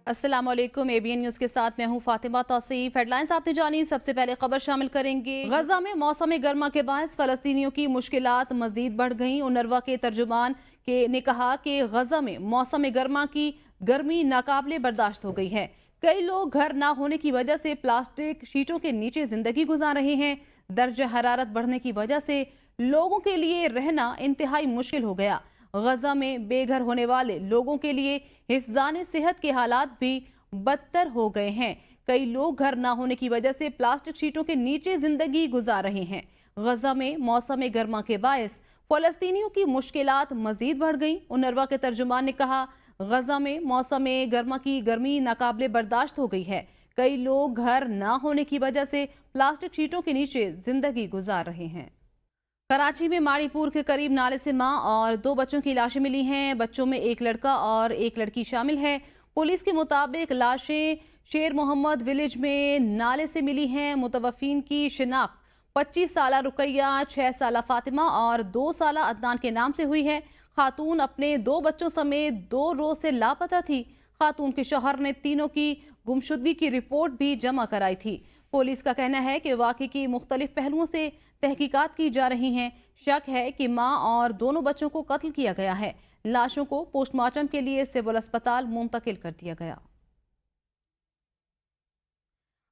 السلام علیکم ABN news کے ساتھ میں ہوں فاطمہ توصیف۔ ہیڈلائنز آپ نے جانی، سب سے پہلے خبر شامل کریں گے۔ غزہ میں موسم گرما کے باعث فلسطینیوں کی مشکلات مزید بڑھ گئیں۔ اونروا کے ترجمان نے کہا کہ غزہ میں موسم گرما کی گرمی ناقابل برداشت ہو گئی ہے۔ کئی لوگ گھر نہ ہونے کی وجہ سے پلاسٹک شیٹوں کے نیچے زندگی گزار رہے ہیں۔ درجہ حرارت بڑھنے کی وجہ سے لوگوں کے لیے رہنا انتہائی مشکل ہو گیا۔ غزہ میں بے گھر ہونے والے لوگوں کے لیے حفظان صحت کے حالات بھی بدتر ہو گئے ہیں۔ کئی لوگ گھر نہ ہونے کی وجہ سے پلاسٹک شیٹوں کے نیچے زندگی گزار رہے ہیں۔ غزہ میں موسم گرما کے باعث فلسطینیوں کی مشکلات مزید بڑھ گئیں۔ اونروا کے ترجمان نے کہا، غزہ میں موسم گرما کی گرمی ناقابل برداشت ہو گئی ہے۔ کئی لوگ گھر نہ ہونے کی وجہ سے پلاسٹک شیٹوں کے نیچے زندگی گزار رہے ہیں۔ کراچی میں ماڑی پور کے قریب نالے سے ماں اور 2 بچوں کی لاشیں ملی ہیں۔ بچوں میں ایک لڑکا اور ایک لڑکی شامل ہے۔ پولیس کے مطابق لاشیں شیر محمد ولیج میں نالے سے ملی ہیں۔ متوفین کی شناخت 25 سالہ رقیہ، 6 سالہ فاطمہ اور 2 سالہ عدنان کے نام سے ہوئی ہے۔ خاتون اپنے 2 بچوں سمیت 2 روز سے لاپتہ تھی۔ خاتون کے شوہر نے تینوں کی گمشدگی کی رپورٹ بھی جمع کرائی تھی۔ پولیس کا کہنا ہے کہ واقعے کی مختلف پہلوؤں سے تحقیقات کی جا رہی ہیں۔ شک ہے کہ ماں اور دونوں بچوں کو قتل کیا گیا ہے۔ لاشوں کو پوسٹ مارٹم کے لیے سول اسپتال منتقل کر دیا گیا۔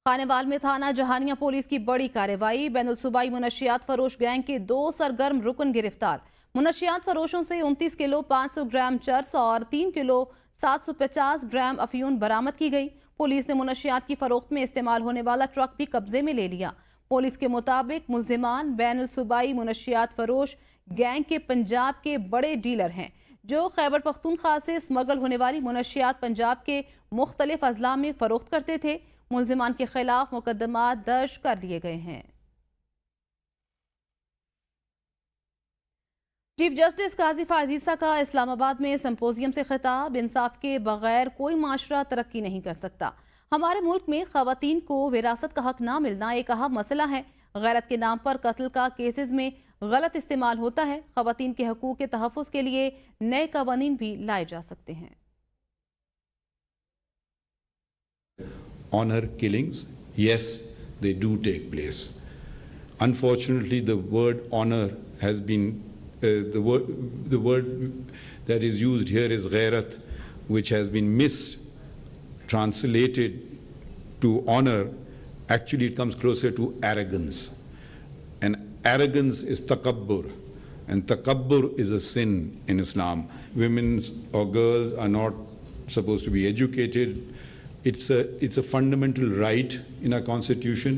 خانیوال میں تھانہ جہانیہ پولیس کی بڑی کارروائی۔ بین الصوبائی منشیات فروش گینگ کے 2 سرگرم رکن گرفتار۔ منشیات فروشوں سے 29 کلو 500 گرام چرس اور 3 کلو 750 گرام افیون برآمد کی گئی۔ پولیس نے منشیات کی فروخت میں استعمال ہونے والا ٹرک بھی قبضے میں لے لیا۔ پولیس کے مطابق ملزمان بین الصوبائی منشیات فروش گینگ کے پنجاب کے بڑے ڈیلر ہیں، جو خیبر پختونخوا سے اسمگل ہونے والی منشیات پنجاب کے مختلف اضلاع میں فروخت کرتے تھے۔ ملزمان کے خلاف مقدمات درج کر لیے گئے ہیں۔ چیف جسٹس قاضی فائز عیسیٰ کا اسلام آباد میں سمپوزیم سے خطاب۔ انصاف کے بغیر کوئی معاشرہ ترقی نہیں کر سکتا۔ ہمارے ملک میں خواتین کو وراثت کا حق نہ ملنا ایک اہم مسئلہ ہے۔ غیرت کے نام پر قتل کا کیسز میں غلط استعمال ہوتا ہے۔ خواتین کے حقوق کے تحفظ کے لیے نئے قوانین بھی لائے جا سکتے ہیں۔ Honor killings, yes, they do take place. Unfortunately, the word honor has been, the word that is used here is ghairat, which has been mistranslated to honor. Actually, it comes closer to arrogance. And arrogance is takabbur. And takabbur is a sin in Islam. Women or girls are not supposed to be educated. It's a fundamental right in our constitution.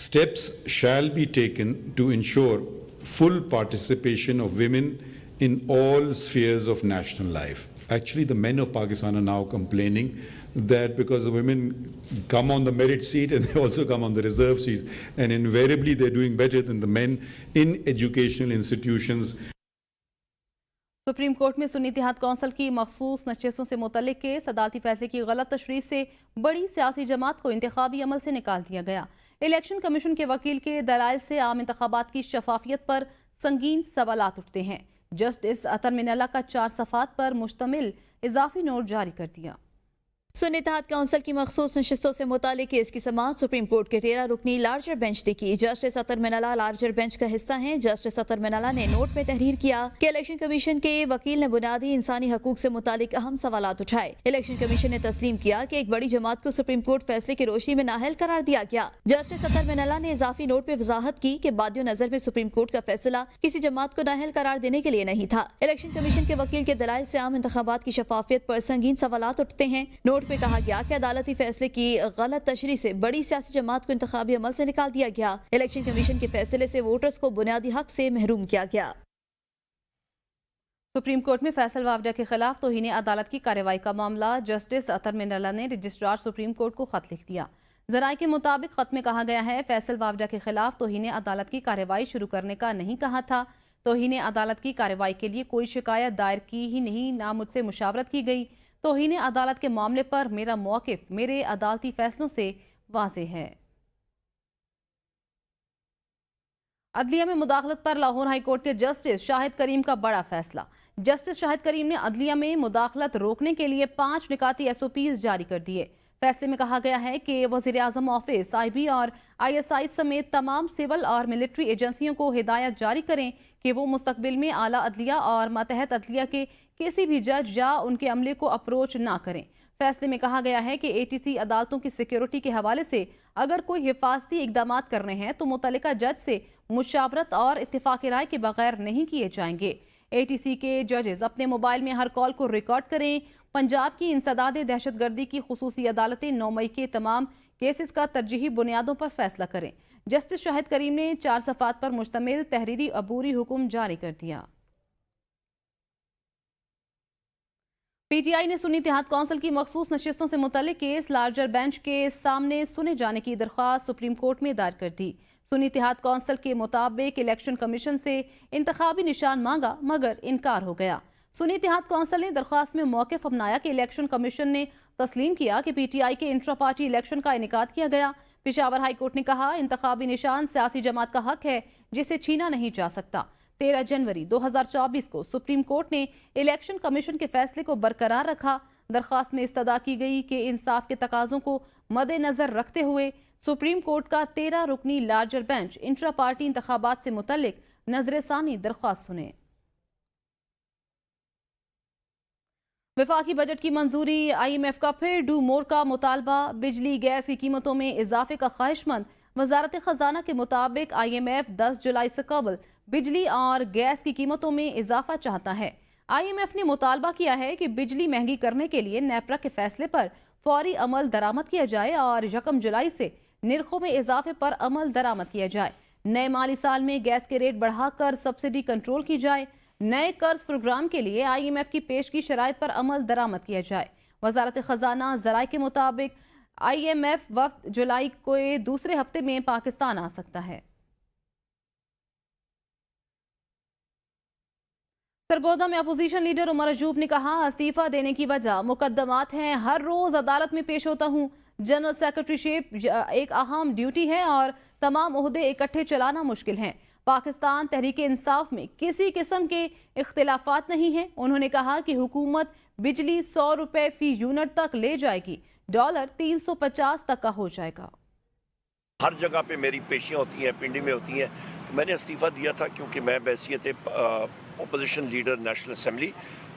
Steps shall be taken to ensure full participation of women in all spheres of national life. Actually, the men of Pakistan are now complaining that because the women come on the merit seat and they also come on the reserve seats, and invariably they're doing better than the men in educational institutions. Supreme court میں سنی اتحاد council کی مخصوص نشستوں سے متعلق case. عدالتی فیصلے کی غلط تشریح سے بڑی سیاسی جماعت کو انتخابی عمل سے نکال دیا گیا۔ الیکشن کمیشن کے وکیل کے دلائل سے عام انتخابات کی شفافیت پر سنگین سوالات اٹھتے ہیں۔ جسٹس اطہر من اللہ کا 4 صفحات پر مشتمل اضافی نوٹ جاری کر دیا۔ سنی اتحاد کونسل کی مخصوص نشستوں سے متعلق کیس کی سماعت سپریم کورٹ کے 13 رکنی لارجر بینچ نے کی۔ جسٹس اطہر من اللہ لارجر بینچ کا حصہ ہیں۔ جسٹس اطہر من اللہ نے نوٹ میں تحریر کیا کہ الیکشن کمیشن کے وکیل نے بنیادی انسانی حقوق سے متعلق اہم سوالات اٹھائے۔ الیکشن کمیشن نے تسلیم کیا کہ ایک بڑی جماعت کو سپریم کورٹ فیصلے کی روشنی میں نااہل قرار دیا گیا۔ جسٹس اطہر من اللہ نے اضافی نوٹ میں وضاحت کی کہ بادیو نظر میں سپریم کورٹ کا فیصلہ کسی جماعت کو نااہل قرار دینے کے لیے نہیں تھا۔ الیکشن کمیشن کے وکیل کے دلائل سے عام انتخابات کی شفافیت پر سنگین سوالات اٹھتے ہیں۔ نوٹ میں کہا گیا کہ عدالتی فیصلے کی غلط تشریح سے بڑی سیاسی جماعت کو انتخابی عمل سے نکال دیا گیا۔ الیکشن کمیشن کے فیصلے سے ووٹرز کو بنیادی حق سے محروم کیا گیا۔ سپریم کورٹ میں فیصل وافدہ کے خلاف توہین عدالت کی کارروائی کا معاملہ۔ جسٹس اطہر من اللہ نے رجسٹرار سپریم کورٹ کو خط لکھ دیا۔ ذرائع کے مطابق خط میں کہا گیا ہے، فیصل وافدہ کے خلاف توہین عدالت کی کارروائی شروع کرنے کا نہیں کہا تھا۔ توہین عدالت کی کارروائی کے لیے کوئی شکایت دائر کی ہی نہیں، نہ مجھ سے مشاورت کی گئی۔ توہین عدالت کے معاملے پر میرا موقف میرے عدالتی فیصلوں سے واضح ہے۔ عدلیہ میں مداخلت پر لاہور ہائی کورٹ کے جسٹس شاہد کریم کا بڑا فیصلہ۔ جسٹس شاہد کریم نے عدلیہ میں مداخلت روکنے کے لیے 5 نکاتی SOPs جاری کر دیے۔ فیصلے میں کہا گیا ہے کہ وزیر اعظم آفس، IB اور ISI سمیت تمام سول اور ملٹری ایجنسیوں کو ہدایت جاری کریں کہ وہ مستقبل میں اعلیٰ عدلیہ اور ماتحت عدلیہ کے کسی بھی جج یا ان کے عملے کو اپروچ نہ کریں۔ فیصلے میں کہا گیا ہے کہ ATC عدالتوں کی سیکیورٹی کے حوالے سے اگر کوئی حفاظتی اقدامات کرنے ہیں تو متعلقہ جج سے مشاورت اور اتفاق رائے کے بغیر نہیں کیے جائیں گے۔ ATC کے ججز اپنے موبائل میں ہر کال کو ریکارڈ کریں۔ پنجاب کی انسداد دہشت گردی کی خصوصی عدالتیں 9 مئی کے تمام کیسز کا ترجیحی بنیادوں پر فیصلہ کریں۔ جسٹس شاہد کریم نے 4 صفحات پر مشتمل تحریری عبوری حکم جاری کر دیا۔ PTI نے سنی اتحاد کونسل کی مخصوص نشستوں سے متعلق کیس لارجر بینچ کے سامنے سنے جانے کی درخواست سپریم کورٹ میں دائر کر دی۔ سنی اتحاد کونسل کے مطابق الیکشن کمیشن سے انتخابی نشان مانگا مگر انکار ہو گیا۔ سنی اتحاد کونسل نے درخواست میں موقف اپنایا کہ الیکشن کمیشن نے تسلیم کیا کہ PTI کے انٹرا پارٹی الیکشن کا انعقاد کیا گیا۔ پشاور ہائی کورٹ نے کہا انتخابی نشان سیاسی جماعت کا حق ہے جسے چھینا نہیں جا سکتا۔ 13 جنوری 2024 کو سپریم کورٹ نے الیکشن کمیشن کے فیصلے کو برقرار رکھا۔ درخواست میں استدعا کی گئی کہ انصاف کے تقاضوں کو مد نظر رکھتے ہوئے سپریم کورٹ کا 13 رکنی لارجر بینچ انٹرا پارٹی انتخابات سے متعلق نظر ثانی درخواست سنے۔ وفاقی بجٹ کی منظوری، IMF کا پھر ڈو مور کا مطالبہ، بجلی گیس کی قیمتوں میں اضافے کا خواہش مند۔ وزارت خزانہ کے مطابق IMF 10 جولائی سے قبل بجلی اور گیس کی قیمتوں میں اضافہ چاہتا ہے۔ IMF نے مطالبہ کیا ہے کہ بجلی مہنگی کرنے کے لیے نیپرا کے فیصلے پر فوری عمل درآمد کیا جائے اور 1 جولائی سے نرخوں میں اضافے پر عمل درآمد کیا جائے۔ نئے مالی سال میں گیس کے ریٹ بڑھا کر سبسڈی کنٹرول کی جائے۔ نئے قرض پروگرام کے لیے IMF کی پیشگی شرائط پر عمل درآمد کیا جائے۔ وزارت خزانہ ذرائع کے مطابق IMF وفد جولائی کے دوسرے ہفتے میں پاکستان آ سکتا ہے۔ سرگودا میں اپوزیشن لیڈر عمر ایوب نے کہا استعفیٰ دینے کی وجہ مقدمات ہیں، ہر روز عدالت میں پیش ہوتا ہوں، جنرل سیکرٹری شپ ایک اہم ڈیوٹی ہے اور تمام عہدے اکٹھے چلانا مشکل ہیں۔ پاکستان تحریک انصاف میں کسی قسم کے اختلافات نہیں ہیں۔ انہوں نے کہا کہ حکومت بجلی 100 روپے فی یونٹ تک لے جائے گی، ڈالر 350 تک کا ہو جائے گا۔ ہر جگہ پہ میری پیشیاں ہوتی ہیں، پنڈی میں ہوتی ہیں۔ میں نے استعفیٰ دیا تھا کیونکہ میں بحیثیت اپوزیشن لیڈر نیشنل اسمبلی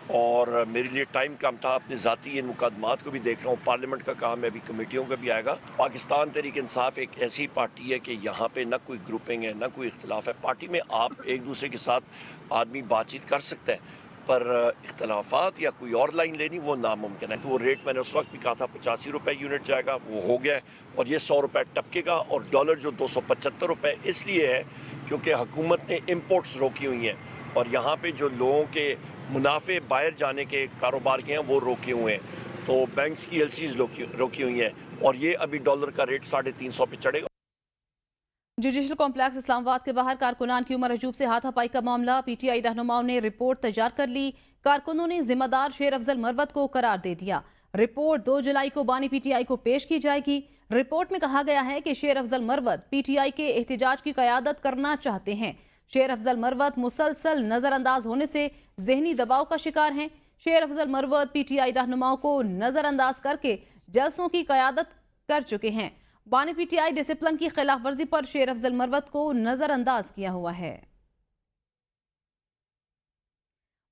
اور میرے لیے ٹائم کم تھا، اپنے ذاتی ان مقدمات کو بھی دیکھ رہا ہوں، پارلیمنٹ کا کام ہے، ابھی کمیٹیوں کا بھی آئے گا۔ پاکستان تحریک انصاف ایک ایسی پارٹی ہے کہ یہاں پہ نہ کوئی گروپنگ ہے، نہ کوئی اختلاف ہے۔ پارٹی میں آپ ایک دوسرے کے ساتھ آدمی بات چیت کر سکتا ہے، پر اختلافات یا کوئی اور لائن لینی وہ ناممکن ہے۔ تو وہ ریٹ میں نے اس وقت بھی کہا تھا 85 روپے یونٹ جائے گا، وہ ہو گیا ہے، اور یہ 100 روپے ٹپکے گا، اور ڈالر جو 275 روپے اس لیے ہے کیونکہ حکومت نے امپورٹس روکی ہوئی ہیں، اور یہاں پہ جو لوگوں کے منافع باہر جانے کے کاروبار کے ہیں وہ روکے ہوئے ہیں، تو بینکس کی LCs روکی ہوئی ہیں، اور یہ ابھی ڈالر کا ریٹ 350 پہ چڑھے گا۔ جوڈیشل کمپلیکس اسلام آباد کے باہر کارکنان کی عمر ایوب سے ہاتھا پائی کا معاملہ، PTI رہنماؤں نے رپورٹ تیار کر لی۔ کارکنوں نے ذمہ دار شیر افضل مروت کو قرار دے دیا۔ رپورٹ 2 جولائی کو بانی PTI کو پیش کی جائے گی۔ رپورٹ میں کہا گیا ہے کہ شیر افضل مروت PTI کے احتجاج کی قیادت کرنا چاہتے ہیں۔ شیر افضل مروت مسلسل نظر انداز ہونے سے ذہنی دباؤ کا شکار ہیں۔ شیر افضل مروت PTI رہنماؤں کو نظر انداز کر کے جلسوں کی قیادت کر چکے ہیں۔ بانی PTI ڈسپلن کی خلاف ورزی پر شیر افضل مروت کو نظر انداز کیا ہوا ہے۔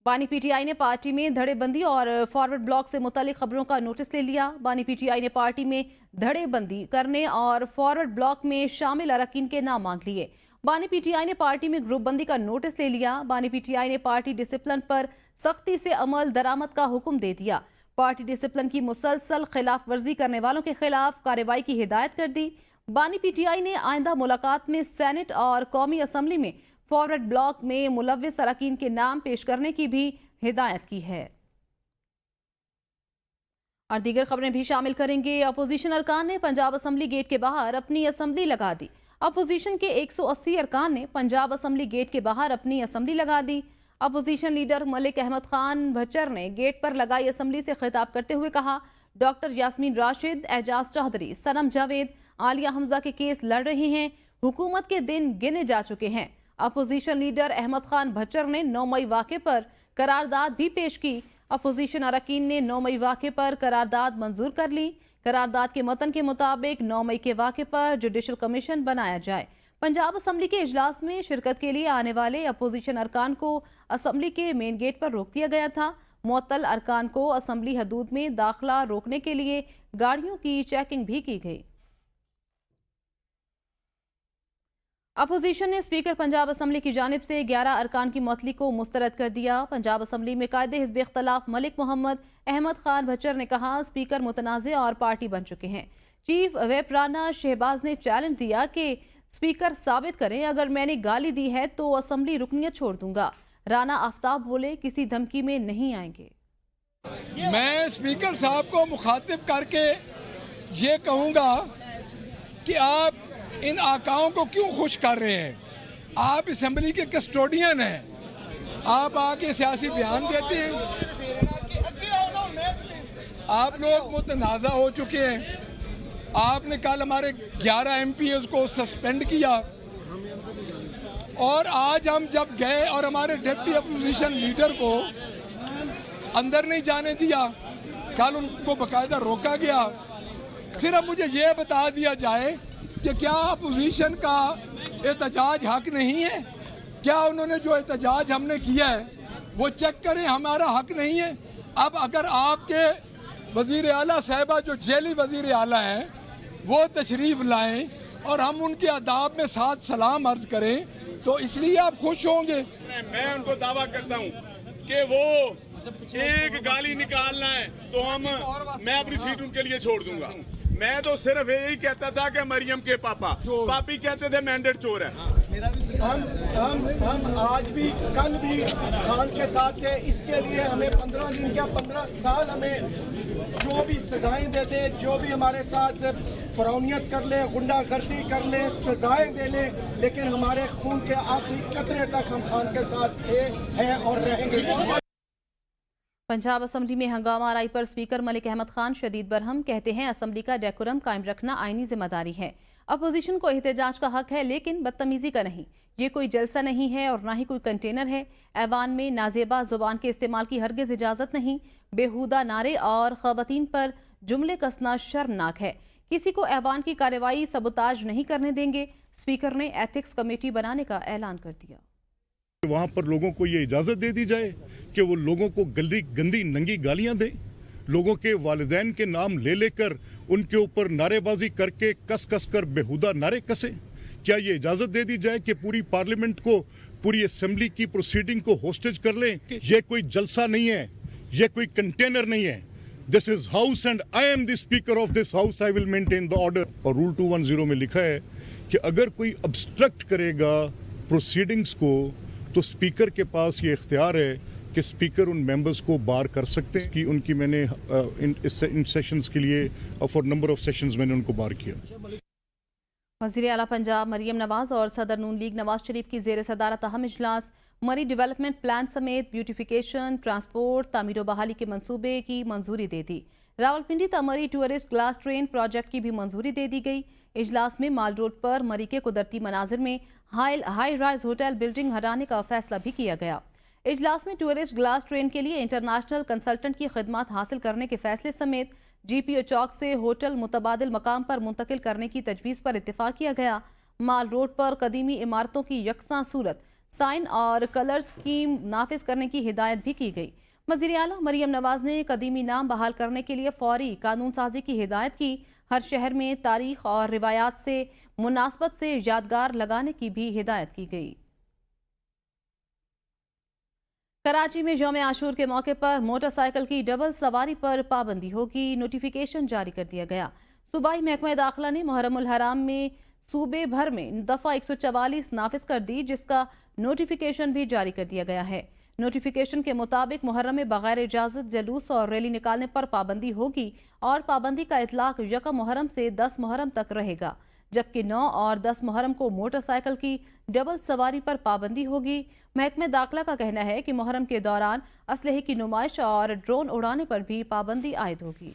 بانی PTI نے پارٹی میں دھڑے بندی اور فارورڈ بلاک سے متعلق خبروں کا نوٹس لے لیا۔ بانی PTI نے پارٹی میں دھڑے بندی کرنے اور فارورڈ بلاک میں شامل اراکین کے نام مانگ لیے۔ بانی PTI نے پارٹی میں گروپ بندی کا نوٹس لے لیا۔ بانی PTI نے پارٹی ڈسپلن پر سختی سے عمل درآمد کا حکم دے دیا۔ پارٹی ڈسپلن کی مسلسل خلاف ورزی کرنے والوں کے خلاف کارروائی کی ہدایت کر دی۔ بانی PTI نے آئندہ ملاقات میں سینٹ اور قومی اسمبلی میں فارورڈ بلاک میں ملوث اراکین کے نام پیش کرنے کی بھی ہدایت کی ہے۔ اور دیگر خبریں بھی شامل کریں گے۔ اپوزیشن ارکان نے پنجاب اسمبلی گیٹ کے باہر اپنی اسمبلی لگا دی۔ اپوزیشن کے 180 ارکان نے پنجاب اسمبلی گیٹ کے باہر اپنی اسمبلی لگا دی۔ اپوزیشن لیڈر ملک احمد خان بھچر نے گیٹ پر لگائی اسمبلی سے خطاب کرتے ہوئے کہا ڈاکٹر یاسمین راشد، اعجاز چودھری، سنم جاوید، عالیہ حمزہ کے کیس لڑ رہے ہیں، حکومت کے دن گنے جا چکے ہیں۔ اپوزیشن لیڈر احمد خان بھچر نے 9 مئی واقعے پر قرارداد بھی پیش کی۔ اپوزیشن اراکین نے 9 مئی واقعے پر قرارداد منظور کر لی۔ قرارداد کے متن کے مطابق 9 مئی کے واقعے پر جوڈیشل کمیشن بنایا جائے۔ پنجاب اسمبلی کے اجلاس میں شرکت کے لیے آنے والے اپوزیشن ارکان کو اسمبلی کے مین گیٹ پر روک دیا گیا تھا۔ معطل ارکان کو اسمبلی حدود میں داخلہ روکنے کے لیے گاڑیوں کی چیکنگ بھی کی گئی۔ اپوزیشن نے اسپیکر پنجاب اسمبلی کی جانب سے 11 ارکان کی معطلی کو مسترد کر دیا۔ پنجاب اسمبلی میں قائد حزب اختلاف ملک محمد احمد خان بھچر نے کہا اسپیکر متنازع اور پارٹی بن چکے ہیں۔ چیف ویپ رانا شہباز نے چیلنج دیا کہ اسپیکر ثابت کریں اگر میں نے گالی دی ہے تو اسمبلی رکنیت چھوڑ دوں گا۔ رانا آفتاب بولے کسی دھمکی میں نہیں آئیں گے۔ میں اسپیکر صاحب کو مخاطب کر کے یہ کہوں گا کہ آپ ان آقاؤں کو کیوں خوش کر رہے ہیں؟ آپ اسمبلی کے کسٹوڈین ہیں، آپ آ کے سیاسی بیان دیتے ہیں۔ آپ لوگ متنازع ہو چکے ہیں۔ آپ نے کل ہمارے 11 ایم پی ایز کو سسپینڈ کیا، اور آج ہم جب گئے اور ہمارے ڈپٹی اپوزیشن لیڈر کو اندر نہیں جانے دیا، کل ان کو باقاعدہ روکا گیا۔ صرف مجھے یہ بتا دیا جائے کہ کیا اپوزیشن کا احتجاج حق نہیں ہے؟ کیا انہوں نے جو احتجاج ہم نے کیا ہے وہ چیک کریں، ہمارا حق نہیں ہے؟ اب اگر آپ کے وزیر اعلیٰ صاحبہ جو جیلی وزیر اعلیٰ ہیں وہ تشریف لائیں اور ہم ان کے آداب میں ساتھ سلام عرض کریں تو اس لیے آپ خوش ہوں گے۔ میں ان کو دعویٰ کرتا ہوں کہ وہ ایک گالی نکالنا ہے تو میں اپنی سیٹ ان کے لیے چھوڑ دوں گا۔ میں تو صرف یہی کہتا تھا کہ مریم کے پاپی کہتے تھے مینڈیٹ چور ہے۔ ہم آج بھی کل بھی خان کے ساتھ تھے، اس کے لیے ہمیں 15 دن کیا 15 سال ہمیں جو بھی سزائیں دیتے، جو بھی ہمارے ساتھ فرعونیت کر لیں، غنڈہ گردی کر لیں، سزائیں دے لیں، لیکن ہمارے خون کے آخری قطرے تک ہم خان کے ساتھ تھے، ہیں اور رہیں گے۔ پنجاب اسمبلی میں ہنگامہ آرائی پر اسپیکر ملک احمد خان شدید برہم، کہتے ہیں اسمبلی کا ڈیکورم قائم رکھنا آئینی ذمہ داری ہے۔ اپوزیشن کو احتجاج کا حق ہے لیکن بدتمیزی کا نہیں۔ یہ کوئی جلسہ نہیں ہے اور نہ ہی کوئی کنٹینر ہے۔ ایوان میں نازیبا زبان کے استعمال کی ہرگز اجازت نہیں۔ بےہودہ نعرے اور خواتین پر جملے کسنا شرمناک ہے۔ کسی کو ایوان کی کارروائی سبوتاج نہیں کرنے دیں گے۔ اسپیکر نے ایتھکس کمیٹی بنانے کا اعلان کر دیا۔ وہاں پر لوگوں کو یہ اجازت دے دی جائے کہ وہ لوگوں کو گندی ننگی گالیاں دیں، لوگوں کے والدین کے نام لے لے کر ان کے اوپر نعرے بازی کر کے کس کر بےہودہ نعرے کسے۔ کیا یہ اجازت دے دی جائے کہ پوری پارلیمنٹ کو، پوری اسمبلی کی پروسیڈنگ کو ہوسٹیج کر لیں؟ یہ کوئی جلسہ نہیں ہے، یہ کوئی کنٹینر نہیں ہے۔ This is house and I am the speaker of this house, I will maintain the order. اور رول 210 میں لکھا ہے کہ اگر کوئی ابسٹرکٹ کرے گا پروسیڈنگز کو تو اسپیکر کے پاس یہ اختیار ہے کہ اسپیکر ان ممبرز کو بار کر سکتے ہیں کہ ان کی میں نے ان سیشنز کے لیے فار نمبر آف سیشنز میں نے ان کو بار کیا۔ وزیر اعلیٰ پنجاب مریم نواز اور صدر نون لیگ نواز شریف کی زیر صدارت اہم اجلاس۔ مری ڈیولپمنٹ پلان سمیت بیوٹیفیکیشن، ٹرانسپورٹ، تعمیر و بحالی کے منصوبے کی منظوری دے دی۔ راولپنڈی تمری ٹورسٹ گلاس ٹرین پروجیکٹ کی بھی منظوری دے دی گئی۔ اجلاس میں مال روڈ پر مری کے قدرتی مناظر میں ہائی رائز ہوٹل بلڈنگ ہٹانے کا فیصلہ بھی کیا گیا۔ اجلاس میں ٹورسٹ گلاس ٹرین کے لیے انٹرنیشنل کنسلٹنٹ کی خدمات حاصل کرنے کے فیصلے سمیت جی پی او چوک سے ہوٹل متبادل مقام پر منتقل کرنے کی تجویز پر اتفاق کیا گیا۔ مال روڈ پر قدیمی عمارتوں کی یکساں صورت، سائن اور کلر سکیم نافذ کرنے کی ہدایت بھی کی گئی۔ وزیر اعلیٰ مریم نواز نے قدیمی نام بحال کرنے کے لیے فوری قانون سازی کی ہدایت کی۔ ہر شہر میں تاریخ اور روایات سے مناسبت سے یادگار لگانے کی بھی ہدایت کی گئی۔ کراچی میں یوم عاشور کے موقع پر موٹر سائیکل کی ڈبل سواری پر پابندی ہوگی۔ نوٹیفیکیشن جاری کر دیا گیا۔ صوبائی محکمہ داخلہ نے محرم الحرام میں صوبے بھر میں دفعہ 144 نافذ کر دی، جس کا نوٹیفیکیشن بھی جاری کر دیا گیا ہے۔ نوٹیفیکیشن کے مطابق محرم میں بغیر اجازت جلوس اور ریلی نکالنے پر پابندی ہوگی اور پابندی کا اطلاق 1 محرم سے 10 محرم تک رہے گا، جبکہ 9 اور 10 محرم کو موٹر سائیکل کی ڈبل سواری پر پابندی ہوگی۔ محکمہ داخلہ کا کہنا ہے کہ محرم کے دوران اسلحے کی نمائش اور ڈرون اڑانے پر بھی پابندی عائد ہوگی۔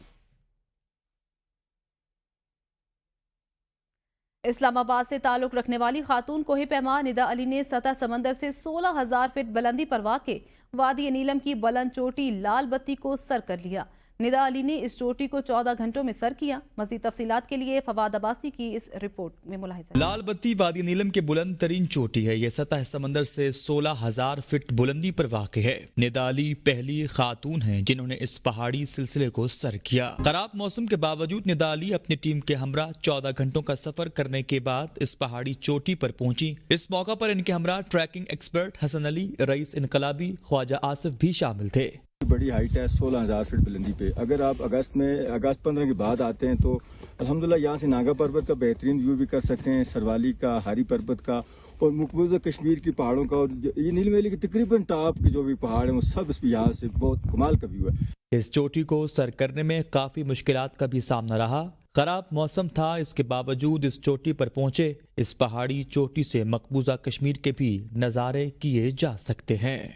اسلام آباد سے تعلق رکھنے والی خاتون کوہ پیما ندا علی نے سطح سمندر سے 16,000 فٹ بلندی پر واقع وادی نیلم کی بلند چوٹی لال بتی کو سر کر لیا۔ ندا علی نے اس چوٹی کو 14 گھنٹوں میں سر کیا۔ مزید تفصیلات کے لیے فواد عباسی کی اس رپورٹ میں ملاحظہ۔ لال بتی وادی نیلم کے بلند ترین چوٹی ہے۔ یہ سطح سمندر سے 16,000 فٹ بلندی پر واقع ہے۔ ندا علی پہلی خاتون ہیں جنہوں نے اس پہاڑی سلسلے کو سر کیا۔ خراب موسم کے باوجود ندا علی اپنی ٹیم کے ہمراہ 14 گھنٹوں کا سفر کرنے کے بعد اس پہاڑی چوٹی پر پہنچی۔ اس موقع پر ان کے ہمراہ ٹریکنگ ایکسپرٹ حسن علی، رئیس انقلابی خواجہ آصف بھی شامل تھے۔ بڑی ہائٹ ہے 16,000 فٹ بلندی پہ۔ اگر آپ اگست 15 کے بعد آتے ہیں تو الحمدللہ یہاں سے ناگا پربت کا بہترین ویو بھی کر سکتے ہیں، سروالی کا، ہاری پربت کا اور مقبوضہ کشمیر کی پہاڑوں کا، اور یہ نیلم ویلی کی تقریباً ٹاپ کے جو بھی پہاڑ ہیں وہ سب اس پہ یہاں سے بہت کمال کا ویو ہے۔ اس چوٹی کو سر کرنے میں کافی مشکلات کا بھی سامنا رہا۔ خراب موسم تھا، اس کے باوجود اس چوٹی پر پہنچے۔ اس پہاڑی چوٹی سے مقبوضہ کشمیر کے بھی نظارے کیے جا سکتے ہیں۔